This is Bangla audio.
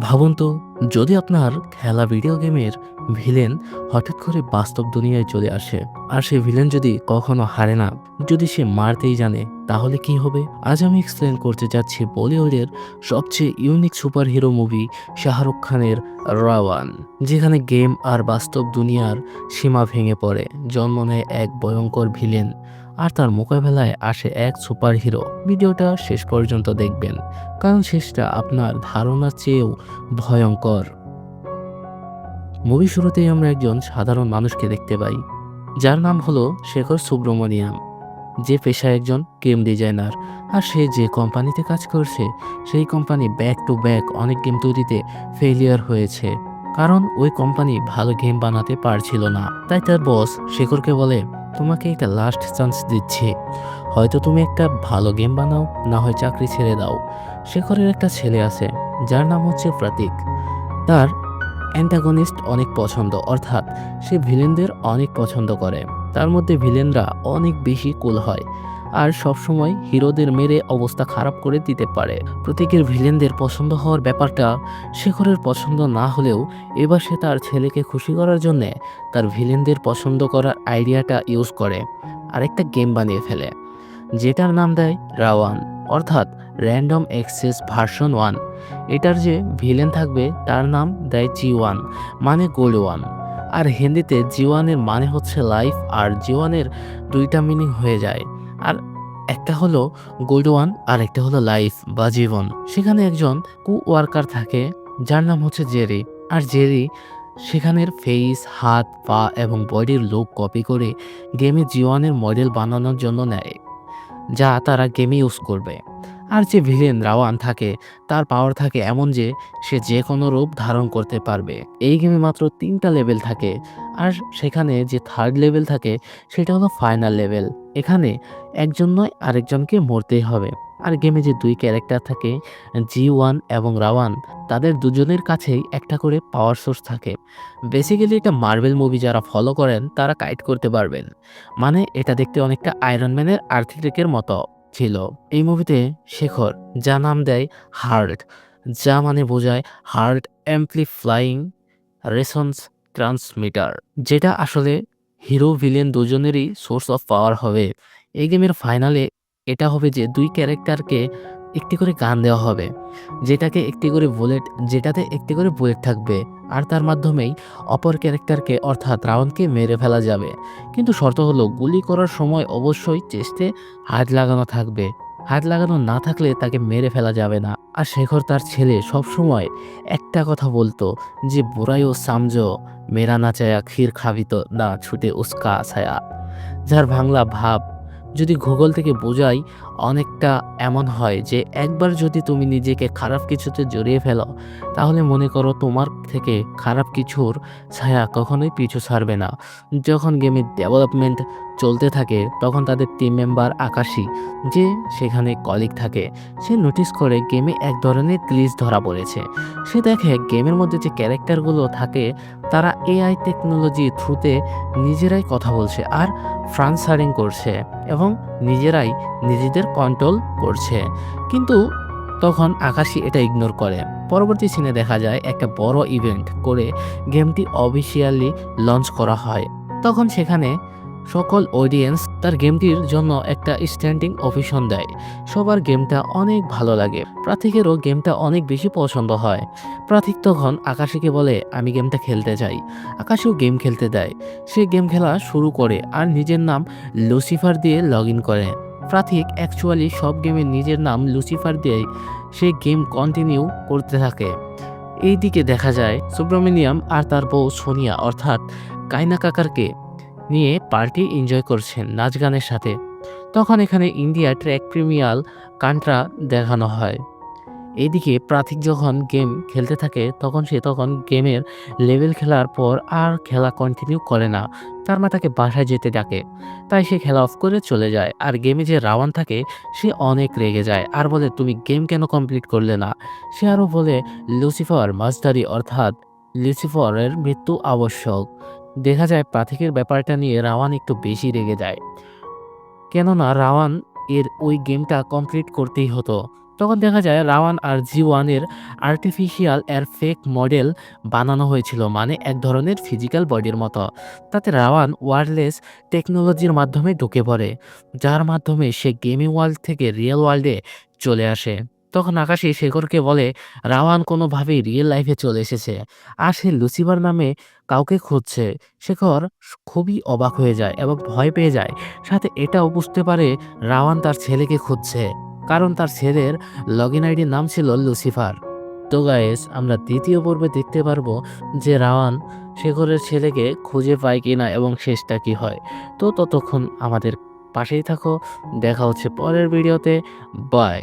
ভাবুন তো, যদি আপনার খেলা ভিডিও গেমের ভিলেন হঠাৎ করে বাস্তব দুনিয়ায় চলে আসে, আর সেই ভিলেন যদি কখনো হারে না, যদি সে মারতেই জানে, তাহলে কি হবে? আজ আমি এক্সপ্লেন করতে যাচ্ছি বলিউডের সবচেয়ে unique super hero movie Shahrukh খানের রাওয়ান, যেখানে গেম আর বাস্তব দুনিয়ার সীমা ভেঙে পড়ে, জন্ম নেয় এক ভয়ঙ্কর ভিলেন আর তার মোকাবেলায় আসে এক সুপার হিরো। ভিডিওটা শেষ পর্যন্ত দেখবেন, কারণ শেষটা আপনার ধারণার চেয়েও ভয়ঙ্কর। মুভি শুরুতেই আমরা একজন সাধারণ মানুষকে দেখতে পাই, যার নাম হলো শেখর সুব্রমণিয়াম, যে পেশায় একজন গেম ডিজাইনার। আর সে যে কোম্পানিতে কাজ করছে, সেই কোম্পানি ব্যাক টু ব্যাক অনেক গেম তৈরিতে ফেলিয়ার হয়েছে, কারণ ওই কোম্পানি ভালো গেম বানাতে পারছিল না। তাই তার বস শেখরকে বলে, তোমাকে একটা লাস্ট চান্স দিচ্ছি, হয়তো তুমি একটা ভালো গেম বানাও, না হয় চাকরি ছেড়ে দাও। শেখরের একটা ছেলে আছে, যার নাম হচ্ছে প্রতীক। তার অ্যান্টাগনিস্ট অনেক পছন্দ, অর্থাৎ সে ভিলেনদের অনেক পছন্দ করে। তার মধ্যে ভিলেনরা অনেক বেশি কুল হয় আর সবসময় হিরোদের মেরে অবস্থা খারাপ করে দিতে পারে। প্রত্যেকের ভিলেনদের পছন্দ হওয়ার ব্যাপারটা শেখরের পছন্দ না হলেও এবার সে তার ছেলেকে খুশি করার জন্যে তার ভিলেনদের পছন্দ করার আইডিয়াটা ইউজ করে আরেকটা গেম বানিয়ে ফেলে, যেটার নাম দেয় রাওয়ান, অর্থাৎ র্যান্ডম অ্যাক্সেস ভার্সন 1। এটার যে ভিলেন থাকবে তার নাম দেয় G1, মানে গোল্ড ওয়ান। আর হিন্দিতে G1-এর মানে হচ্ছে লাইফ, আর G1-এর দুইটা মিনিং হয়ে যায়। আর একটা হলো গোল্ড ওয়ান আর একটা হলো লাইফ বা জীবন। সেখানে একজন ওয়ার্কার থাকে, যার নাম হচ্ছে জেরি। আর জেরি সেখানের ফেস, হাত, পা এবং বডির লুক কপি করে গেমে G1-এর মডেল বানানোর জন্য নেয়, যা তারা গেমে ইউজ করবে। আর যে ভিলেন রাওয়ান থাকে, তার পাওয়ার থাকে এমন যে সে যে কোনো রূপ ধারণ করতে পারবে। এই গেমে মাত্র 3টা লেভেল থাকে, আর সেখানে যে থার্ড লেভেল থাকে সেটা হলো ফাইনাল লেভেল। এখানে একজন নয় আরেকজনকে মরতেই হবে। আর গেমে যে দুই ক্যারেক্টার থাকে, G1 এবং রাওয়ান, তাদের দুজনের কাছেই একটা করে পাওয়ার সোর্স থাকে। বেসিক্যালি এটা মার্বেল মুভি যারা ফলো করেন তারা কাইট করতে পারবেন, মানে এটা দেখতে অনেকটা আয়রন ম্যানের আর্থিটেকের মতো ছিল। এই মুভিতে শেখর যা নাম দেয় হার্ট, যা মানে বোঝায় হার্ট অ্যাম্প্লিফ্লাইং রেসন্স ট্রান্সমিটার, যেটা আসলে হিরো ভিলেন দুজনেরই সোর্স অফ পাওয়ার হবে। এই গেমের ফাইনালে এটা হবে যে দুই ক্যারেক্টারকে একটি করে গান দেওয়া হবে, যেটাতে একটি করে বুলেট থাকবে, আর তার মাধ্যমেই অপর ক্যারেক্টারকে অর্থাৎ রাউন্ডকে মেরে ফেলা যাবে। কিন্তু শর্ত হলো গুলি করার সময় অবশ্যই চেস্টে হাত লাগানো থাকবে, হাত লাগানো না থাকলে তাকে মেরে ফেলা যাবে না। আর শেখর তার ছেলে সবসময় একটা কথা বলতো যে বুরাইও সামজো, মেরা না চায়া ক্ষীর খাবি তো না ছুটে উস্কা ছায়া, যার বাংলা ভাব যদি গুগল থেকে বোঝাই, অনেকটা এমন হয় যে একবার যদি তুমি নিজেকে খারাপ কিছুতে জড়িয়ে ফেলো, তাহলে মনে করো তোমার থেকে খারাপ কিছুর ছায়া কখনোই পিছু ছাড়বে না। যখন গেমের ডেভেলপমেন্ট চলতে থাকে, তখন তাদের টিম মেম্বার আকাশী, যে সেখানে কলিগ থাকে, সে নোটিস করে গেমে এক ধরনের গ্লিচ ধরা পড়েছে। সে দেখে গেমের মধ্যে যে ক্যারেক্টারগুলো থাকে তারা এআই টেকনোলজি থ্রুতে নিজেরাই কথা বলছে আর ফ্রান্সারিং করছে এবং নিজেরাই নিজেদের কন্ট্রোল করছে। কিন্তু তখন আকাশী এটা ইগনোর করে। পরবর্তী সিনে দেখা যায় একটা বড় ইভেন্ট করে গেমটি অফিসিয়ালি লঞ্চ করা হয়। তখন সেখানে সকল অডিয়েন্স তার গেমটির জন্য একটা স্ট্যান্ডিং ওভেশন দেয়। সবার গেমটা অনেক ভালো লাগে, প্রাথিকেরও গেমটা অনেক বেশি পছন্দ হয়। প্রাথিক তখন আকাশীকে বলে, আমি গেমটা খেলতে চাই। আকাশীও গেম খেলতে দেয়। সে গেম খেলা শুরু করে আর নিজের নাম লুসিফার দিয়ে লগ ইন করে। প্রাথিক অ্যাকচুয়ালি সব গেমে নিজের নাম লুসিফার দিয়ে সে গেম কন্টিনিউ করতে থাকে। এইদিকে দেখা যায় সুব্রমণিয়াম আর তার বউ সোনিয়া অর্থাৎ কাইনা কাকারকে নিয়ে পার্টি এনজয় করছেন নাচ গানের সাথে। তখন এখানে ইন্ডিয়া ট্র্যাক প্রিমিয়াল কান্ট্রা দেখানো হয়। এদিকে প্রাথিক যখন গেম খেলতে থাকে তখন গেমের লেভেল খেলার পর আর খেলা কন্টিনিউ করে না। তার মা তাকে বাসায় যেতে ডাকে, তাই সে খেলা অফ করে চলে যায়। আর গেমে যে রাওয়ান থাকে সে অনেক রেগে যায় আর বলে, তুমি গেম কেন কমপ্লিট করলে না? সে আরও বলে, লুসিফার মাস্টারি অর্থাৎ লুসিফারের মৃত্যু আবশ্যক। দেখা যায় প্রাথিকের ব্যাপারটা নিয়ে রাওয়ান একটু বেশি রেগে যায়, কেননা রাওয়ান এর ওই গেমটা কমপ্লিট করতেই হতো। তখন দেখা যায় রাওয়ান আর জি1 এর আর্টিফিশিয়াল এর ফেক মডেল বানানো হয়েছিল, মানে এক ধরনের ফিজিক্যাল বডির মতো। তাতে রাওয়ান ওয়্যারলেস টেকনোলজির মাধ্যমে ঢুকে পড়ে, যার মাধ্যমে সে গেমিং ওয়ার্ল্ড থেকে রিয়েল ওয়ার্ল্ডে চলে আসে। তখন আকাশী শেখরকে বলে রাওয়ান কোনোভাবেই রিয়েল লাইফে চলে এসেছে আর সে লুসিফার নামে কাউকে খুঁজছে। শেখর খুবই অবাক হয়ে যায় এবং ভয় পেয়ে যায়, সাথে এটাও বুঝতে পারে রাওয়ান তার ছেলেকে খুঁজছে, কারণ তার ছেলের লগ ইন আইডির নাম ছিল লুসিফার। তো গাইস, আমরা দ্বিতীয় পর্বে দেখতে পারবো যে রাওয়ান শেখরের ছেলেকে খুঁজে পায় কিনা এবং শেষটা কি হয়। তো ততক্ষণ আমাদের পাশেই থাকো, দেখা হচ্ছে পরের ভিডিওতে। বাই।